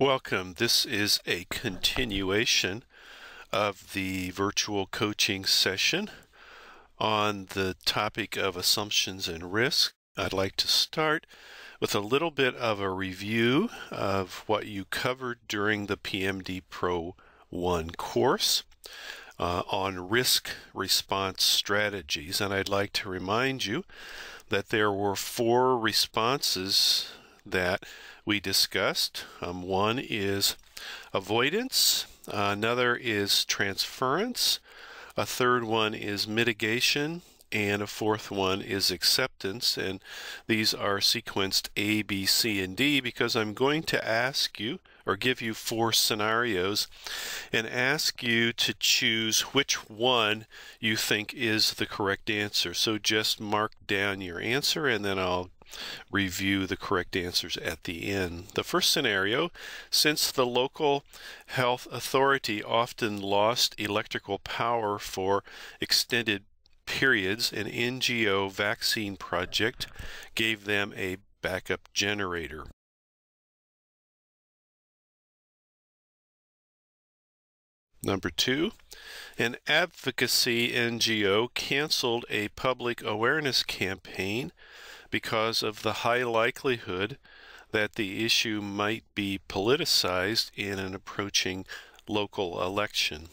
Welcome. This is a continuation of the virtual coaching session on the topic of assumptions and risk. I'd like to start with a little bit of a review of what you covered during the PMDPro1 course on risk response strategies. And I'd like to remind you that there were 4 responses that we discussed. One is avoidance, another is transference, a third one is mitigation, and a fourth one is acceptance. And these are sequenced A, B, C, and D because I'm going to ask you or give you 4 scenarios and ask you to choose which one you think is the correct answer. So just mark down your answer and then I'll review the correct answers at the end. The first scenario, since the local health authority often lost electrical power for extended periods, an NGO vaccine project gave them a backup generator. Number 2, an advocacy NGO canceled a public awareness campaign because of the high likelihood that the issue might be politicized in an approaching local election.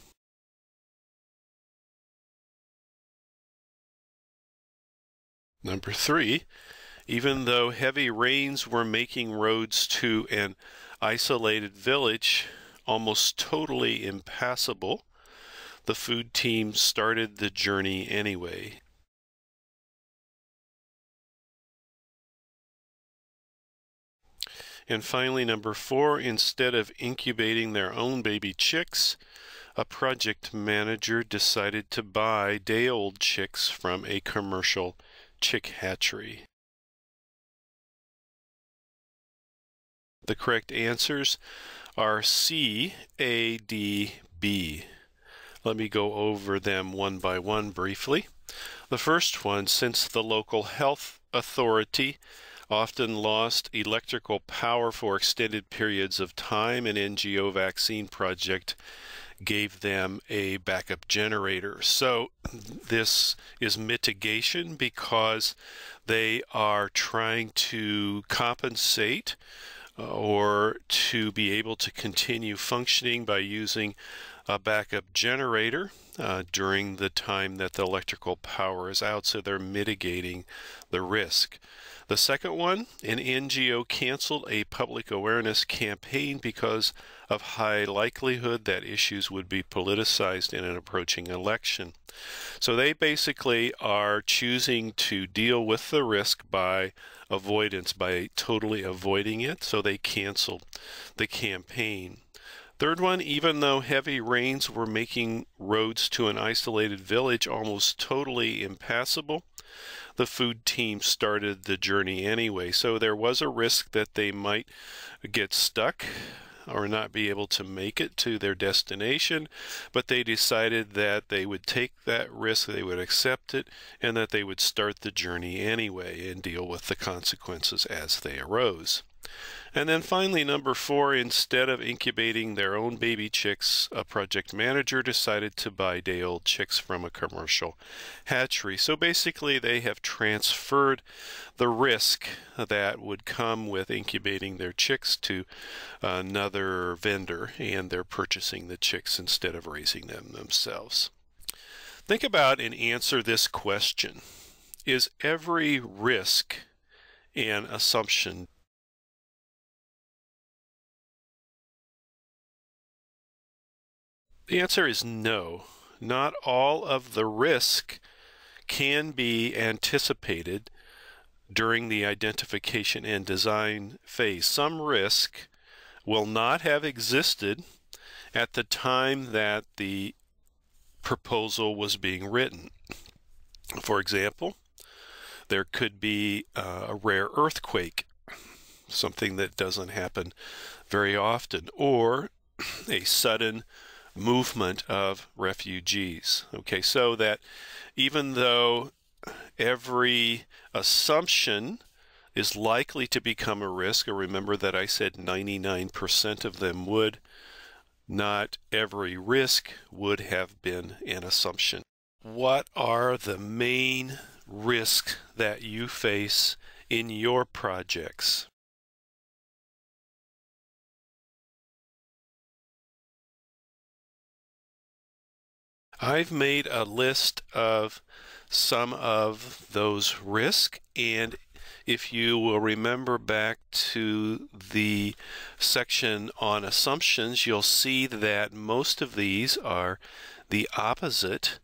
Number 3, even though heavy rains were making roads to an isolated village almost totally impassable, the food team started the journey anyway. And finally, number 4, instead of incubating their own baby chicks, a project manager decided to buy day-old chicks from a commercial chick hatchery. The correct answers are C, A, D, B. Let me go over them one by one briefly. The first one, since the local health authority often lost electrical power for extended periods of time, an NGO vaccine project gave them a backup generator. So this is mitigation because they are trying to compensate or to be able to continue functioning by using a backup generator during the time that the electrical power is out, so they're mitigating the risk. The second one, an NGO canceled a public awareness campaign because of high likelihood that issues would be politicized in an approaching election. So they basically are choosing to deal with the risk by avoidance, by totally avoiding it, so they canceled the campaign. Third one, even though heavy rains were making roads to an isolated village almost totally impassable, the food team started the journey anyway. So there was a risk that they might get stuck or not be able to make it to their destination, but they decided that they would take that risk, they would accept it, and that they would start the journey anyway and deal with the consequences as they arose. And then finally, number 4, instead of incubating their own baby chicks, a project manager decided to buy day-old chicks from a commercial hatchery. So basically, they have transferred the risk that would come with incubating their chicks to another vendor, and they're purchasing the chicks instead of raising them themselves. Think about and answer this question. Is every risk an assumption? The answer is no. Not all of the risk can be anticipated during the identification and design phase. Some risk will not have existed at the time that the proposal was being written. For example, there could be a rare earthquake, something that doesn't happen very often, or a sudden movement of refugees. Okay, so that even though every assumption is likely to become a risk, or remember that I said 99% of them would. Not every risk would have been an assumption. What are the main risks that you face in your projects? I've made a list of some of those risks, and if you will remember back to the section on assumptions, you'll see that most of these are the opposite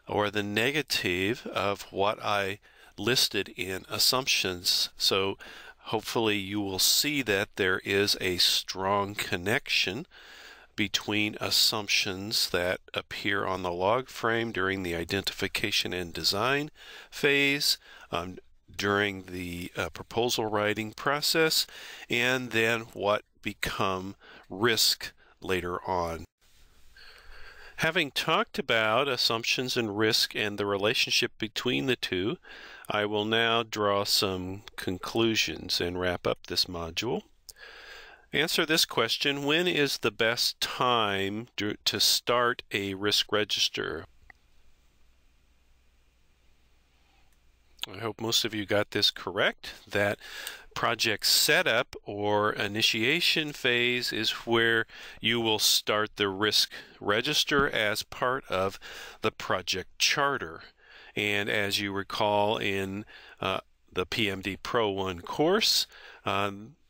or the negative of what I listed in assumptions. So hopefully you will see that there is a strong connection between assumptions that appear on the log frame during the identification and design phase, during the proposal writing process, and then what become risk later on. Having talked about assumptions and risk and the relationship between the two, I will now draw some conclusions and wrap up this module. Answer this question: when is the best time to start a risk register? I hope most of you got this correct, that project setup or initiation phase is where you will start the risk register as part of the project charter. And as you recall in the PMDPro1 course,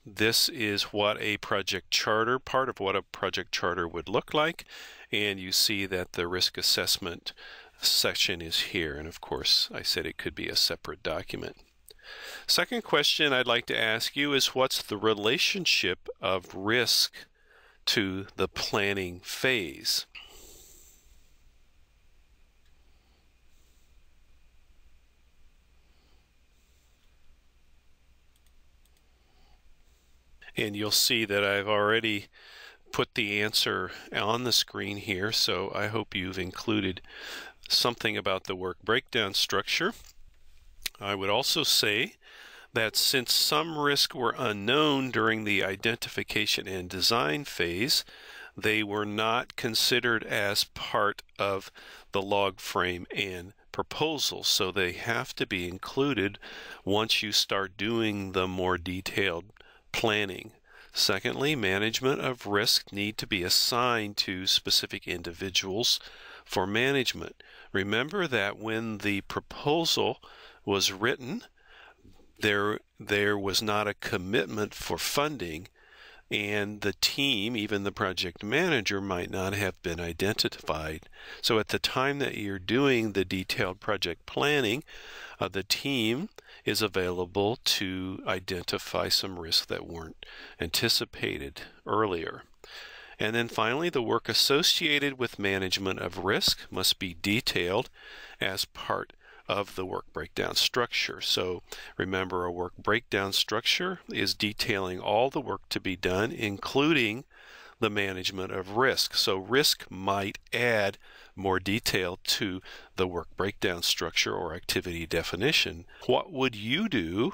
this is what a project charter, part of what a project charter would look like, and you see that the risk assessment section is here, and of course I said it could be a separate document. Second question I'd like to ask you is, what's the relationship of risk to the planning phase? And you'll see that I've already put the answer on the screen here, so I hope you've included something about the work breakdown structure. I would also say that since some risks were unknown during the identification and design phase, they were not considered as part of the log frame and proposal, so they have to be included once you start doing the more detailed planning. Secondly, management of risk need to be assigned to specific individuals for management. Remember that when the proposal was written, there was not a commitment for funding, and the team, even the project manager, might not have been identified. So at the time that you're doing the detailed project planning, the team is available to identify some risks that weren't anticipated earlier. And then finally, the work associated with management of risk must be detailed as part of the work breakdown structure. So remember, a work breakdown structure is detailing all the work to be done, including the management of risk. So risk might add more detail to the work breakdown structure or activity definition. What would you do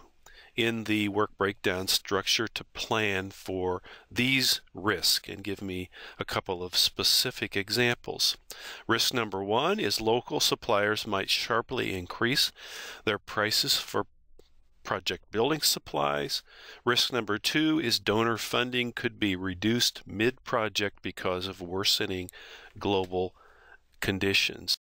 in the work breakdown structure to plan for these risks? And give me a couple of specific examples. Risk number one is local suppliers might sharply increase their prices for project building supplies. Risk number two is donor funding could be reduced mid-project because of worsening global conditions.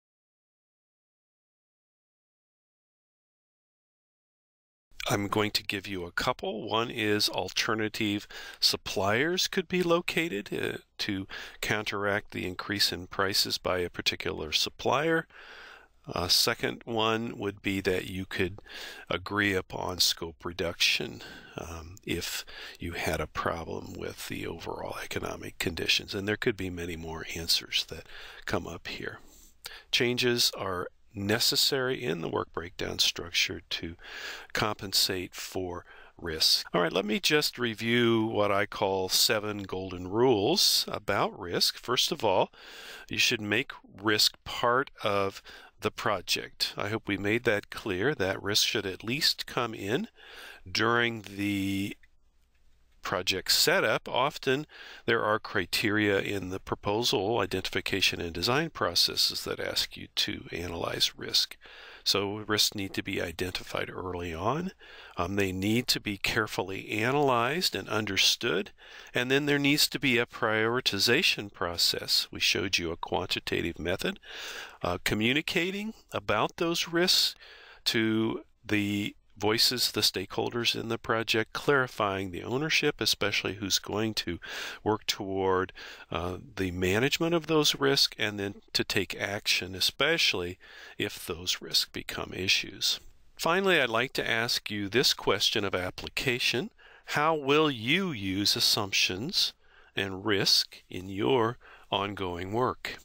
I'm going to give you a couple. One is alternative suppliers could be located to counteract the increase in prices by a particular supplier. Second one would be that you could agree upon scope reduction if you had a problem with the overall economic conditions. And there could be many more answers that come up here. Changes are necessary in the work breakdown structure to compensate for risk. All right, let me just review what I call 7 golden rules about risk. First of all, you should make risk part of the project. I hope we made that clear, that risk should at least come in During the project setup, often there are criteria in the proposal identification and design processes that ask you to analyze risk. So risks need to be identified early on. They need to be carefully analyzed and understood, and then there needs to be a prioritization process. We showed you a quantitative method, communicating about those risks to the voices, the stakeholders in the project, clarifying the ownership, especially who's going to work toward the management of those risks, and then to take action, especially if those risks become issues. Finally, I'd like to ask you this question of application. How will you use assumptions and risk in your ongoing work?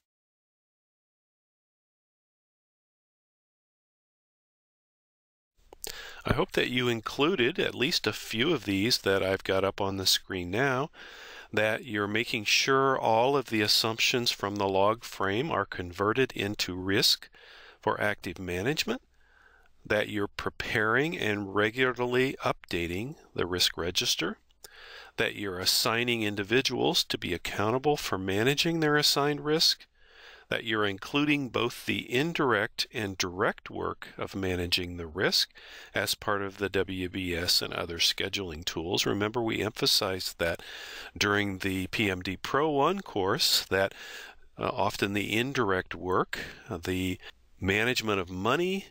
I hope that you included at least a few of these that I've got up on the screen now, that you're making sure all of the assumptions from the log frame are converted into risk for active management, that you're preparing and regularly updating the risk register, that you're assigning individuals to be accountable for managing their assigned risk, that you're including both the indirect and direct work of managing the risk as part of the WBS and other scheduling tools. Remember, we emphasized that during the PMDPro1 course that often the indirect work, the management of money,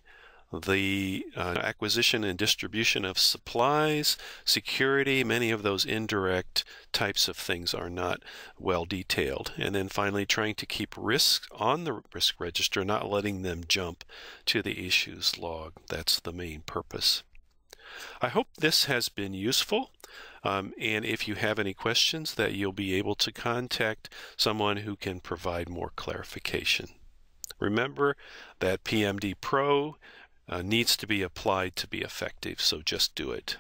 the acquisition and distribution of supplies, security, many of those indirect types of things are not well detailed. And then finally, trying to keep risks on the risk register, not letting them jump to the issues log. That's the main purpose. I hope this has been useful. And if you have any questions, that you'll be able to contact someone who can provide more clarification. Remember that PMD Pro needs to be applied to be effective, so just do it.